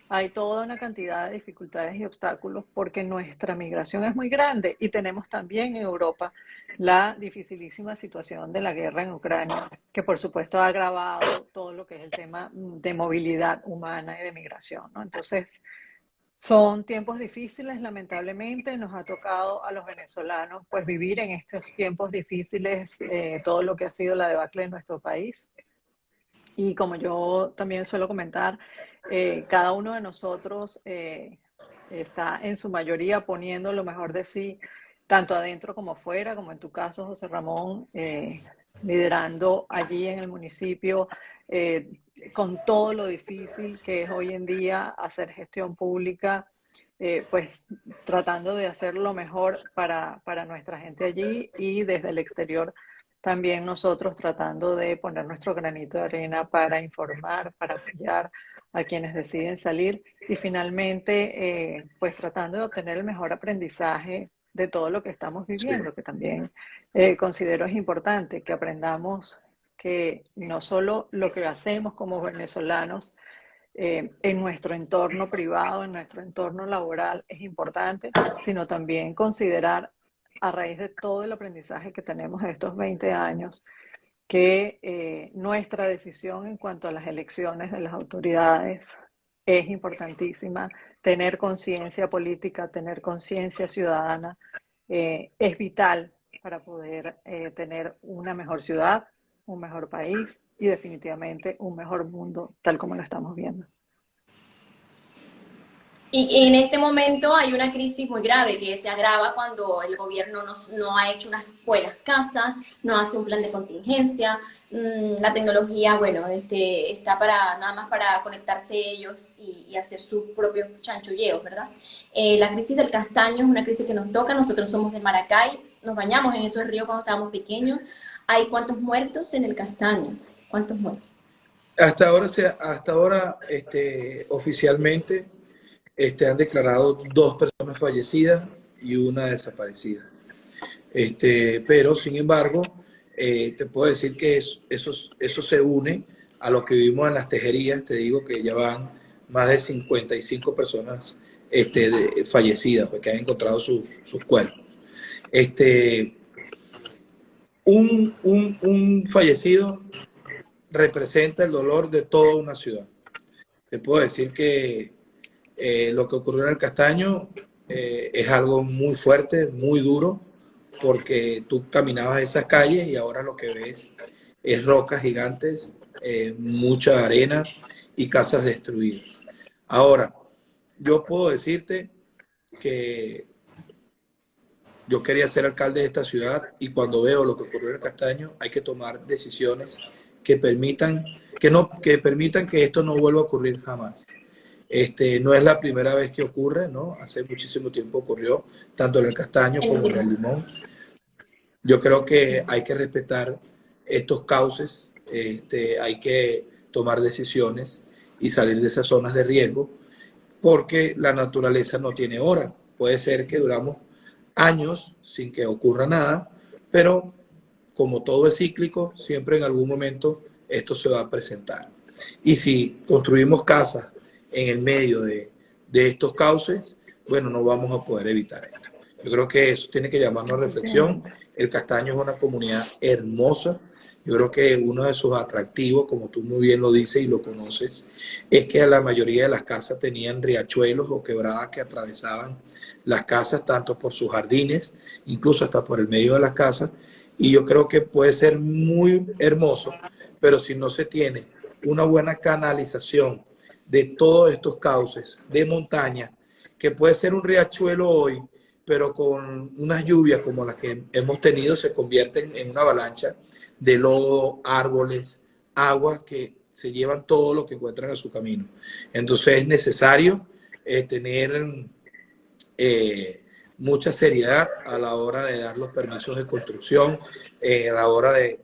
hay toda una cantidad de dificultades y obstáculos, porque nuestra migración es muy grande, y tenemos también en Europa la dificilísima situación de la guerra en Ucrania, que por supuesto ha agravado todo lo que es el tema de movilidad humana y de migración, ¿no? Entonces, son tiempos difíciles, lamentablemente. Nos ha tocado a los venezolanos pues vivir en estos tiempos difíciles todo lo que ha sido la debacle de nuestro país. Y como yo también suelo comentar, cada uno de nosotros está en su mayoría poniendo lo mejor de sí, tanto adentro como afuera, como en tu caso, José Ramón, liderando allí en el municipio, con todo lo difícil que es hoy en día hacer gestión pública, pues tratando de hacer lo mejor para nuestra gente allí, y desde el exterior también nosotros tratando de poner nuestro granito de arena para informar, para apoyar a quienes deciden salir, y finalmente pues tratando de obtener el mejor aprendizaje de todo lo que estamos viviendo, sí, que también considero es importante que aprendamos que no solo lo que hacemos como venezolanos en nuestro entorno privado, en nuestro entorno laboral es importante, sino también considerar, a raíz de todo el aprendizaje que tenemos de estos 20 años, que nuestra decisión en cuanto a las elecciones de las autoridades es importantísima. Tener conciencia política, tener conciencia ciudadana es vital para poder tener una mejor ciudad, un mejor país y definitivamente un mejor mundo, tal como lo estamos viendo. Y en este momento hay una crisis muy grave que se agrava cuando el gobierno no ha hecho unas buenas casas, no hace un plan de contingencia. La tecnología, bueno, está nada más para conectarse ellos y hacer sus propios chanchulleos, ¿verdad? La crisis del castaño es una crisis que nos toca. Nosotros somos de Maracay, nos bañamos en esos ríos cuando estábamos pequeños. ¿Hay cuántos muertos en el castaño? ¿Cuántos muertos? Hasta ahora oficialmente han declarado 2 personas fallecidas y una desaparecida. Pero, sin embargo, te puedo decir que eso se une a lo que vivimos en las tejerías. Te digo que ya van más de 55 personas fallecidas, porque han encontrado sus cuerpos. un fallecido representa el dolor de toda una ciudad. Te puedo decir que lo que ocurrió en el Castaño es algo muy fuerte, muy duro, porque tú caminabas esas calles y ahora lo que ves es rocas gigantes, mucha arena y casas destruidas. Ahora, yo puedo decirte que yo quería ser alcalde de esta ciudad y cuando veo lo que ocurrió en el Castaño, hay que tomar decisiones que permitan que permitan que esto no vuelva a ocurrir jamás. No es la primera vez que ocurre, ¿no? Hace muchísimo tiempo ocurrió, tanto en el Castaño como en el Limón. Yo creo que hay que respetar estos cauces, hay que tomar decisiones y salir de esas zonas de riesgo, porque la naturaleza no tiene hora. Puede ser que duramos años sin que ocurra nada, pero como todo es cíclico, siempre en algún momento esto se va a presentar. Y si construimos casas en el medio de estos cauces, bueno, no vamos a poder evitar esto. Yo creo que eso tiene que llamarnos a reflexión. El Castaño es una comunidad hermosa. Yo creo que uno de sus atractivos, como tú muy bien lo dices y lo conoces, es que la mayoría de las casas tenían riachuelos o quebradas que atravesaban las casas, tanto por sus jardines, incluso hasta por el medio de las casas. Y yo creo que puede ser muy hermoso, pero si no se tiene una buena canalización de todos estos cauces de montaña, que puede ser un riachuelo hoy, pero con unas lluvias como las que hemos tenido se convierten en una avalancha de lodo, árboles, aguas que se llevan todo lo que encuentran a su camino. Entonces es necesario tener mucha seriedad a la hora de dar los permisos de construcción, a la hora de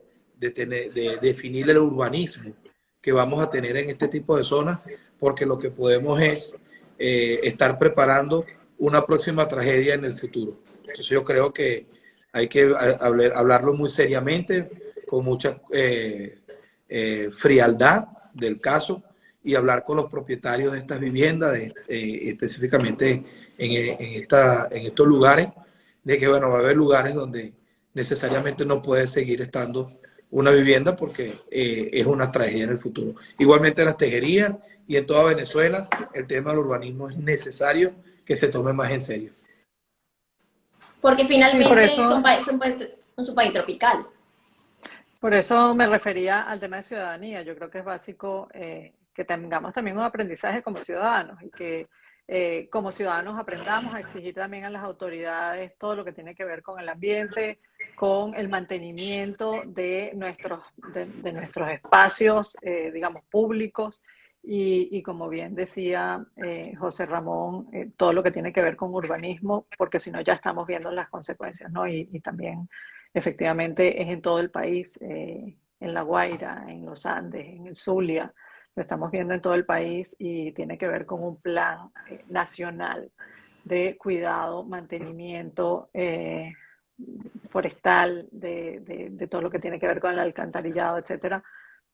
definir el urbanismo que vamos a tener en este tipo de zonas, porque lo que podemos es estar preparando una próxima tragedia en el futuro. Entonces yo creo que hay que hablarlo muy seriamente, con mucha frialdad del caso y hablar con los propietarios de estas viviendas, específicamente en estos lugares, de que bueno, va a haber lugares donde necesariamente no puede seguir estando una vivienda porque es una tragedia en el futuro. Igualmente en las tejerías y en toda Venezuela, el tema del urbanismo es necesario que se tome más en serio. Porque finalmente por eso, es un país tropical. por eso me refería al tema de ciudadanía. Yo creo que es básico que tengamos también un aprendizaje como ciudadanos y que como ciudadanos aprendamos a exigir también a las autoridades todo lo que tiene que ver con el ambiente, con el mantenimiento de nuestros espacios, digamos, públicos. Y como bien decía José Ramón, todo lo que tiene que ver con urbanismo, porque si no ya estamos viendo las consecuencias, ¿no? Y también efectivamente es en todo el país, en La Guaira, en los Andes, en el Zulia, lo estamos viendo en todo el país y tiene que ver con un plan nacional de cuidado, mantenimiento forestal, de todo lo que tiene que ver con el alcantarillado, etcétera,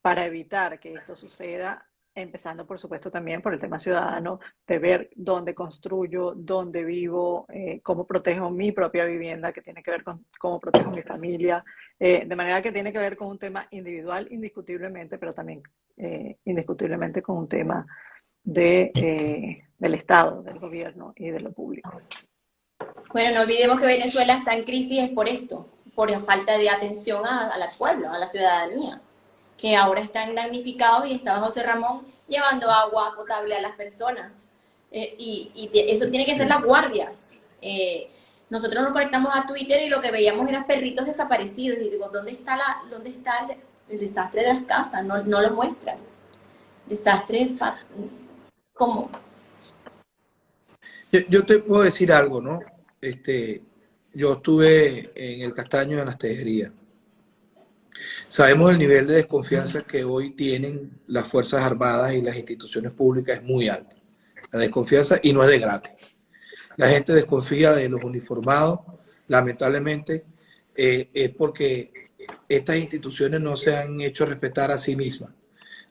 para evitar que esto suceda, empezando por supuesto también por el tema ciudadano, de ver dónde construyo, dónde vivo, cómo protejo mi propia vivienda, que tiene que ver con cómo protejo mi familia, de manera que tiene que ver con un tema individual indiscutiblemente, pero también indiscutiblemente con un tema del Estado, del gobierno y de lo público. Bueno, no olvidemos que Venezuela está en crisis por esto, por la falta de atención al pueblo, a la ciudadanía, que ahora están damnificados y está José Ramón llevando agua potable a las personas. Y eso tiene que ser la guardia. Nosotros nos conectamos a Twitter y lo que veíamos eran perritos desaparecidos. Y digo, ¿dónde está el desastre de las casas? No lo muestran. Desastre, ¿cómo? Yo te puedo decir algo, ¿no? Yo estuve en el Castaño en las tejerías. Sabemos el nivel de desconfianza que hoy tienen las Fuerzas Armadas y las instituciones públicas es muy alto. La desconfianza, y no es de gratis. La gente desconfía de los uniformados, lamentablemente, es porque estas instituciones no se han hecho respetar a sí mismas.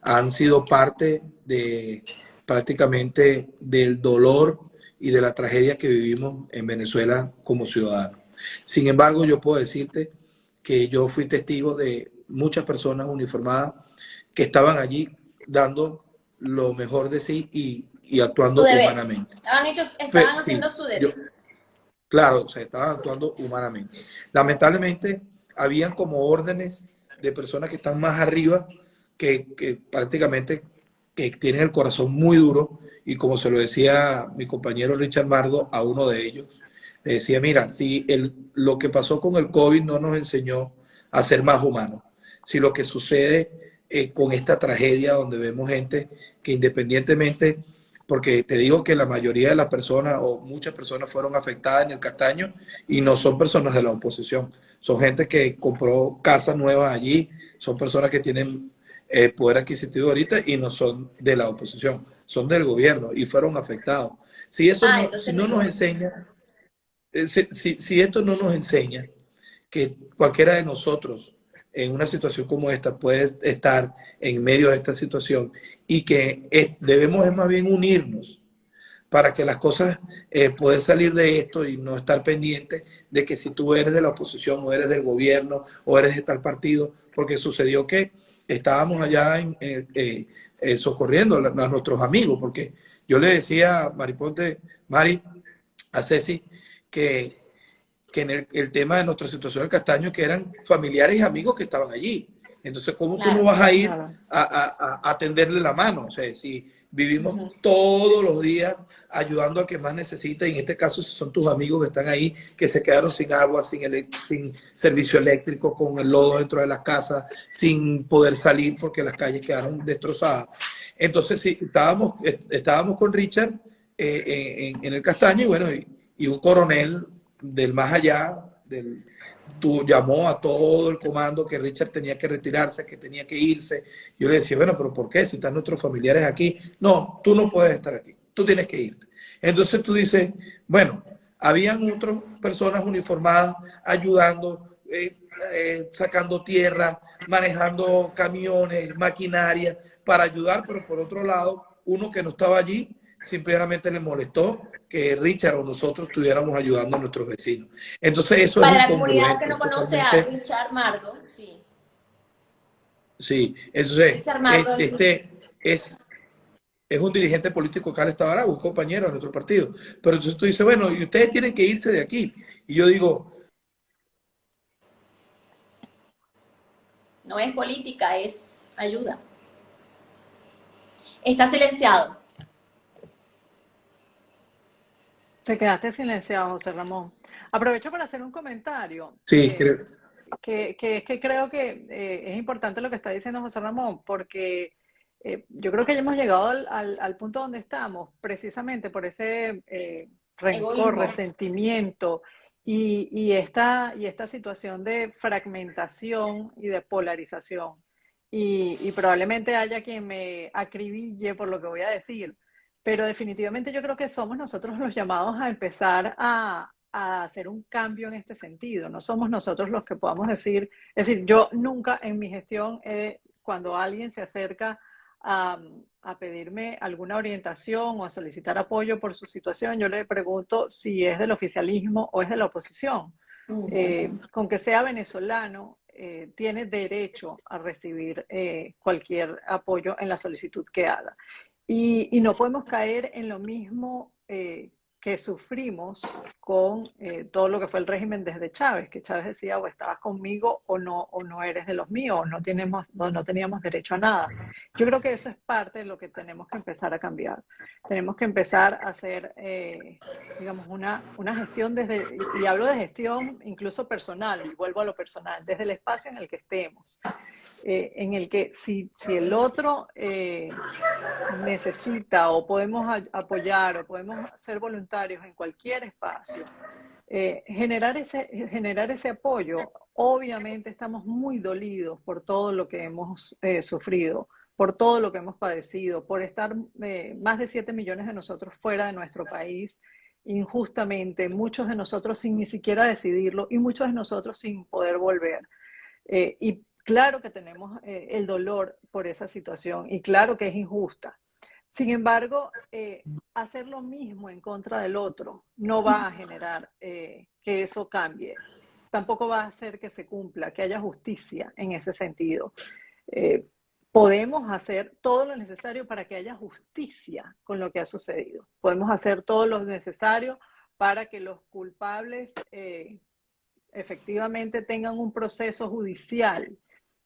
Han sido parte de prácticamente del dolor y de la tragedia que vivimos en Venezuela como ciudadanos. Sin embargo, yo puedo decirte que yo fui testigo de muchas personas uniformadas que estaban allí dando lo mejor de sí y Su actuando deber. humanamente. Estaban Sí, haciendo su deber. claro, o sea, estaban actuando humanamente. Lamentablemente, habían como órdenes de personas que están más arriba, que prácticamente que tienen el corazón muy duro, y como se lo decía mi compañero Richard Mardo a uno de ellos, le decía, mira, si lo que pasó con el COVID no nos enseñó a ser más humanos, si lo que sucede con esta tragedia donde vemos gente que independientemente, porque te digo que la mayoría de las personas o muchas personas fueron afectadas en el Castaño y no son personas de la oposición, son gente que compró casas nuevas allí, son personas que tienen poder adquisitivo ahorita y no son de la oposición, son del gobierno y fueron afectados. Si eso Ah, no, si entonces no nos mejor. enseña, si esto no nos enseña que cualquiera de nosotros en una situación como esta puede estar en medio de esta situación y que debemos más bien unirnos para que las cosas, poder salir de esto y no estar pendiente de que si tú eres de la oposición o eres del gobierno o eres de tal partido, porque sucedió que estábamos allá socorriendo a nuestros amigos, porque yo le decía a Mari, a Ceci, que en el tema de nuestra situación del Castaño, que eran familiares y amigos que estaban allí. Entonces, ¿cómo tú no Claro. vas a ir Claro. a tenderle la mano? O sea, si vivimos Ujú. todos los días ayudando al que más necesita, y en este caso si son tus amigos que están ahí, que se quedaron sin agua, sin servicio eléctrico, con el lodo dentro de las casas, sin poder salir porque las calles quedaron destrozadas. Entonces, sí, estábamos con Richard en el Castaño, y bueno, y un coronel del más allá, llamó a todo el comando que Richard tenía que retirarse, que tenía que irse. Yo le decía, bueno, pero ¿por qué? Si están nuestros familiares aquí. No, tú no puedes estar aquí, tú tienes que irte. Entonces tú dices, bueno, habían otras personas uniformadas ayudando, sacando tierra, manejando camiones, maquinaria, para ayudar, pero por otro lado, uno que no estaba allí, simplemente le molestó que Richard o nosotros estuviéramos ayudando a nuestros vecinos. Entonces eso es Para la comunidad que incongruente, no es conoce a totalmente, Richard Mardo, sí. sí, eso es, Richard Mardo es es un dirigente político acá en el Estado de Aragua, un compañero de nuestro partido. Pero entonces tú dices, bueno, y ustedes tienen que irse de aquí. Y yo digo, no es política, es ayuda. Está silenciado. Te quedaste silenciado, José Ramón. Aprovecho para hacer un comentario, sí, creo, que es que creo que es importante lo que está diciendo José Ramón, porque yo creo que ya hemos llegado al punto donde estamos, precisamente por ese rencor, Egoísmo. resentimiento y esta situación de fragmentación y de polarización. Y probablemente haya quien me acribille por lo que voy a decir, pero definitivamente yo creo que somos nosotros los llamados a empezar a hacer un cambio en este sentido. No somos nosotros los que podamos decir, es decir, yo nunca en mi gestión, cuando alguien se acerca a pedirme alguna orientación o a solicitar apoyo por su situación, yo le pregunto si es del oficialismo o es de la oposición. Con que sea venezolano, tiene derecho a recibir cualquier apoyo en la solicitud que haga. Y no podemos caer en lo mismo que sufrimos con todo lo que fue el régimen desde Chávez, que Chávez decía o estabas conmigo o no eres de los míos, no teníamos derecho a nada. Yo creo que eso es parte de lo que tenemos que empezar a cambiar. Tenemos que empezar a hacer, digamos, una gestión y hablo de gestión incluso personal, y vuelvo a lo personal, desde el espacio en el que estemos. En el que si el otro necesita o podemos apoyar o podemos ser voluntarios en cualquier espacio, generar ese apoyo. Obviamente estamos muy dolidos por todo lo que hemos sufrido, por todo lo que hemos padecido, por estar más de 7 millones de nosotros fuera de nuestro país injustamente, muchos de nosotros sin ni siquiera decidirlo y muchos de nosotros sin poder volver. Y claro que tenemos el dolor por esa situación y claro que es injusta. Sin embargo, hacer lo mismo en contra del otro no va a generar que eso cambie. tampoco va a hacer que se cumpla, que haya justicia en ese sentido. Podemos hacer todo lo necesario para que haya justicia con lo que ha sucedido. Podemos hacer todo lo necesario para que los culpables efectivamente tengan un proceso judicial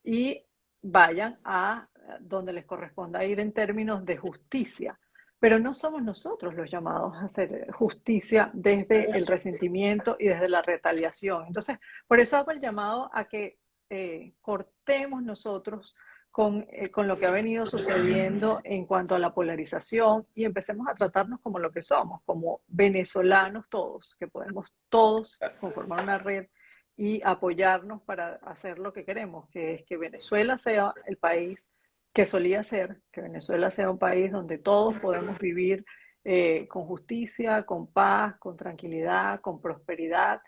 y vayan a donde les corresponda ir en términos de justicia. Pero no somos nosotros los llamados a hacer justicia desde el resentimiento y desde la retaliación. Entonces, por eso hago el llamado a que cortemos nosotros con lo que ha venido sucediendo en cuanto a la polarización y empecemos a tratarnos como lo que somos, como venezolanos todos, que podemos todos conformar una red y apoyarnos para hacer lo que queremos, que es que Venezuela sea el país que solía ser, que Venezuela sea un país donde todos podemos vivir con justicia, con paz, con tranquilidad, con prosperidad.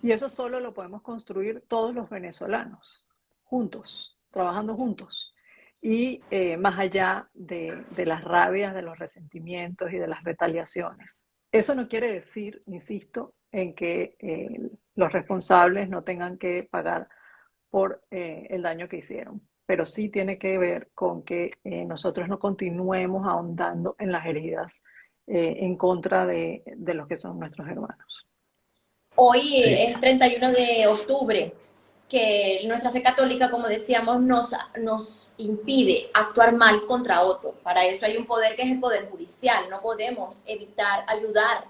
Y eso solo lo podemos construir todos los venezolanos, juntos, trabajando juntos. Y más allá de las rabias, de los resentimientos y de las retaliaciones. Eso no quiere decir, insisto, en que los responsables no tengan que pagar por el daño que hicieron. Pero sí tiene que ver con que nosotros no continuemos ahondando en las heridas en contra de los que son nuestros hermanos. Hoy es 31 de octubre, que nuestra fe católica, como decíamos, nos impide actuar mal contra otro. Para eso hay un poder que es el poder judicial. No podemos evitar, ayudar,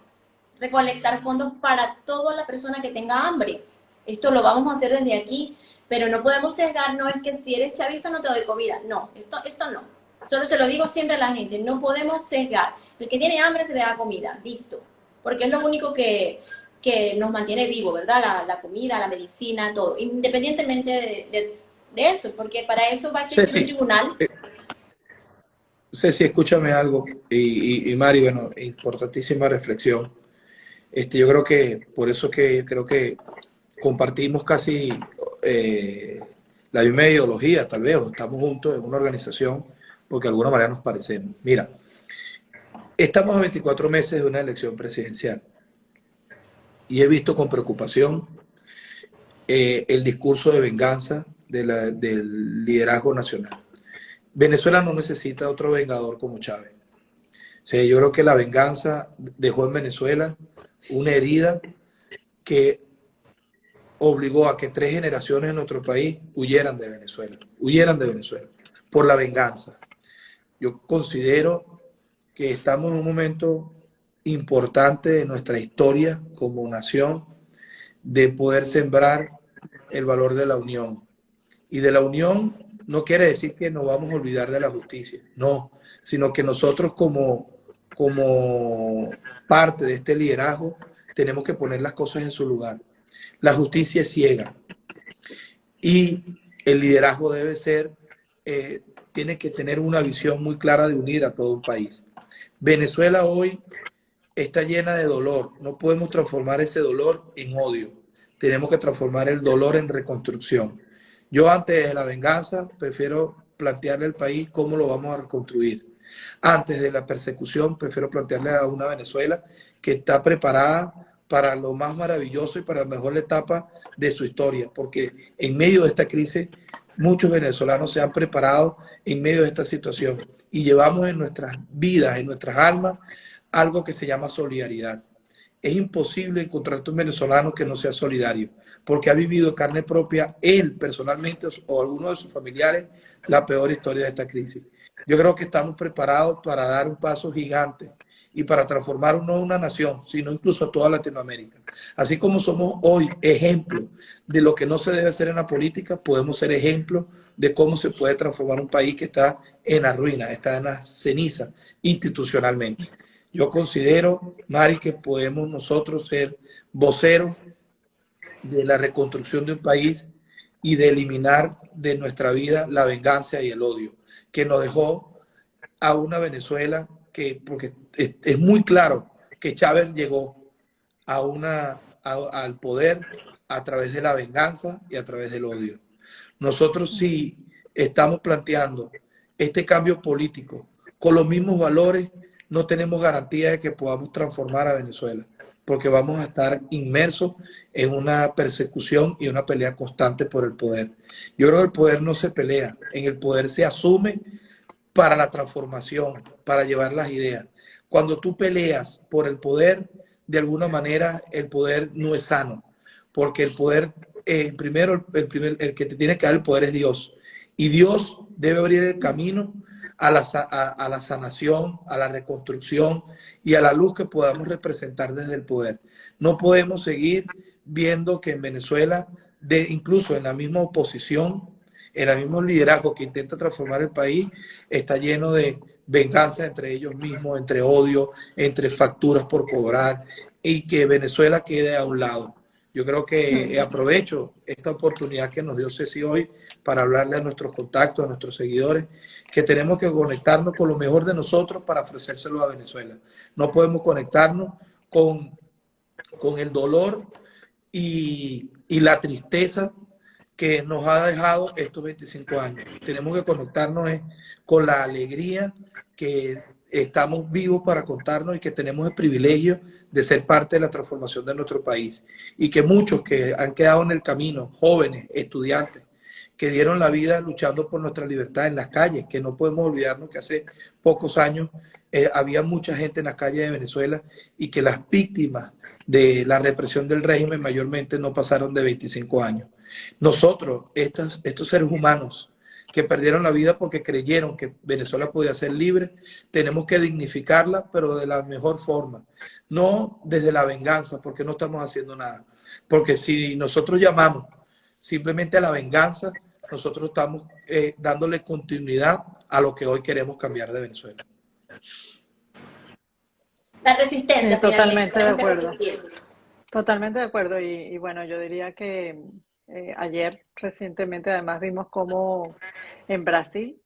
recolectar fondos para toda la persona que tenga hambre. Esto lo vamos a hacer desde aquí. Pero no podemos sesgar, no es que si eres chavista no te doy comida. No, esto no. Solo se lo digo siempre a la gente, no podemos sesgar. El que tiene hambre se le da comida, listo. Porque es lo único que nos mantiene vivos, ¿verdad? La comida, la medicina, todo. Independientemente de eso, porque para eso va a existir un tribunal. Ceci, escúchame algo. Y Mari, bueno, importantísima reflexión. Yo creo que, por eso que creo que compartimos casi la misma ideología, tal vez, o estamos juntos en una organización, porque de alguna manera nos parecemos. Mira, estamos a 24 meses de una elección presidencial y he visto con preocupación el discurso de venganza del liderazgo nacional. Venezuela no necesita otro vengador como Chávez. O sea, yo creo que la venganza dejó en Venezuela una herida que obligó a que 3 generaciones en nuestro país huyeran de Venezuela, por la venganza. Yo considero que estamos en un momento importante de nuestra historia como nación de poder sembrar el valor de la unión. Y de la unión no quiere decir que nos vamos a olvidar de la justicia, no, sino que nosotros como parte de este liderazgo tenemos que poner las cosas en su lugar. La justicia es ciega y el liderazgo debe ser, tiene que tener una visión muy clara de unir a todo un país. Venezuela hoy está llena de dolor. No podemos transformar ese dolor en odio. Tenemos que transformar el dolor en reconstrucción. Yo antes de la venganza prefiero plantearle al país cómo lo vamos a reconstruir. Antes de la persecución prefiero plantearle a una Venezuela que está preparada para lo más maravilloso y para la mejor etapa de su historia, porque en medio de esta crisis muchos venezolanos se han preparado en medio de esta situación y llevamos en nuestras vidas, en nuestras almas, algo que se llama solidaridad. Es imposible encontrarte un venezolano que no sea solidario, porque ha vivido en carne propia él personalmente o alguno de sus familiares la peor historia de esta crisis. Yo creo que estamos preparados para dar un paso gigante y para transformar no una nación, sino incluso a toda Latinoamérica. Así como somos hoy ejemplo de lo que no se debe hacer en la política, podemos ser ejemplo de cómo se puede transformar un país que está en la ruina, está en la ceniza institucionalmente. Yo considero, Mari, que podemos nosotros ser voceros de la reconstrucción de un país y de eliminar de nuestra vida la venganza y el odio, que nos dejó a una Venezuela porque es muy claro que Chávez llegó al poder a través de la venganza y a través del odio. Nosotros sí estamos planteando este cambio político con los mismos valores, no tenemos garantía de que podamos transformar a Venezuela. porque vamos a estar inmersos en una persecución y una pelea constante por el poder. Yo creo que el poder no se pelea, en el poder se asume para la transformación, para llevar las ideas. Cuando tú peleas por el poder, de alguna manera el poder no es sano, porque el poder, primero, el que te tiene que dar el poder es Dios. Y Dios debe abrir el camino a la sanación, a la reconstrucción y a la luz que podamos representar desde el poder. No podemos seguir viendo que en Venezuela, incluso en la misma oposición, en el mismo liderazgo que intenta transformar el país, está lleno de venganza entre ellos mismos, entre odio, entre facturas por cobrar, y que Venezuela quede a un lado. Yo creo que aprovecho esta oportunidad que nos dio Ceci hoy para hablarle a nuestros contactos, a nuestros seguidores, que tenemos que conectarnos con lo mejor de nosotros para ofrecérselo a Venezuela. No podemos conectarnos con el dolor y la tristeza que nos ha dejado estos 25 años. Tenemos que conectarnos con la alegría que estamos vivos para contarnos y que tenemos el privilegio de ser parte de la transformación de nuestro país. Y que muchos que han quedado en el camino, jóvenes, estudiantes, que dieron la vida luchando por nuestra libertad en las calles, que no podemos olvidarnos que hace pocos años había mucha gente en las calles de Venezuela y que las víctimas de la represión del régimen mayormente no pasaron de 25 años. Nosotros, estos seres humanos que perdieron la vida porque creyeron que Venezuela podía ser libre, tenemos que dignificarla, pero de la mejor forma. No desde la venganza, porque no estamos haciendo nada. Porque si nosotros llamamos simplemente a la venganza, nosotros estamos dándole continuidad a lo que hoy queremos cambiar de Venezuela. La resistencia, finalmente. Totalmente de acuerdo. Resistir. Totalmente de acuerdo. Y bueno, yo diría que ayer recientemente además vimos cómo en Brasil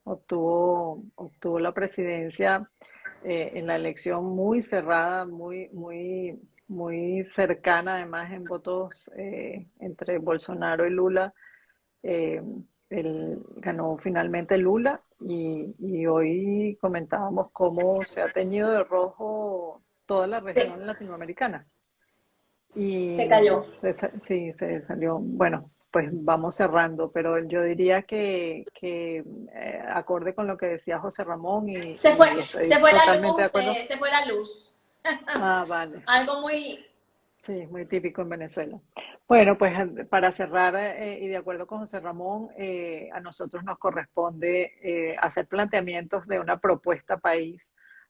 obtuvo la presidencia en la elección muy cerrada, muy cercana además en votos entre Bolsonaro y Lula. Eh, Ganó finalmente Lula y hoy comentábamos cómo se ha teñido de rojo toda la región latinoamericana. Y Se cayó. sí, se salió. Bueno, pues vamos cerrando, pero yo diría que acorde con lo que decía José Ramón Se fue, y estoy se fue la totalmente de luz, acuerdo. se fue la luz. Ah, vale. Algo muy... Sí, muy típico en Venezuela. Bueno, pues para cerrar y de acuerdo con José Ramón, a nosotros nos corresponde hacer planteamientos de una propuesta país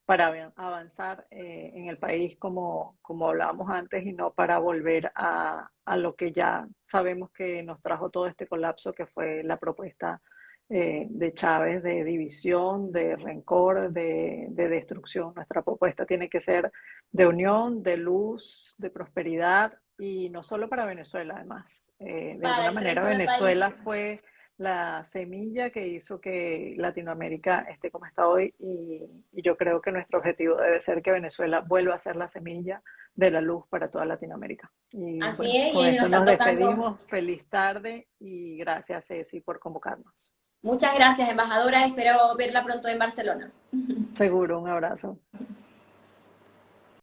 para avanzar en el país como hablábamos antes y no para volver a lo que ya sabemos que nos trajo todo este colapso, que fue la propuesta de Chávez, de división, de rencor, de destrucción. Nuestra propuesta tiene que ser de unión, de luz, de prosperidad y no solo para Venezuela, además. De alguna manera Venezuela fue la semilla que hizo que Latinoamérica esté como está hoy y yo creo que nuestro objetivo debe ser que Venezuela vuelva a ser la semilla de la luz para toda Latinoamérica. Y así bueno, es, con y esto nos nos está tocando... despedimos. Feliz tarde y gracias, Ceci, por convocarnos. Muchas gracias, embajadora. Espero verla pronto en Barcelona. Seguro, un abrazo.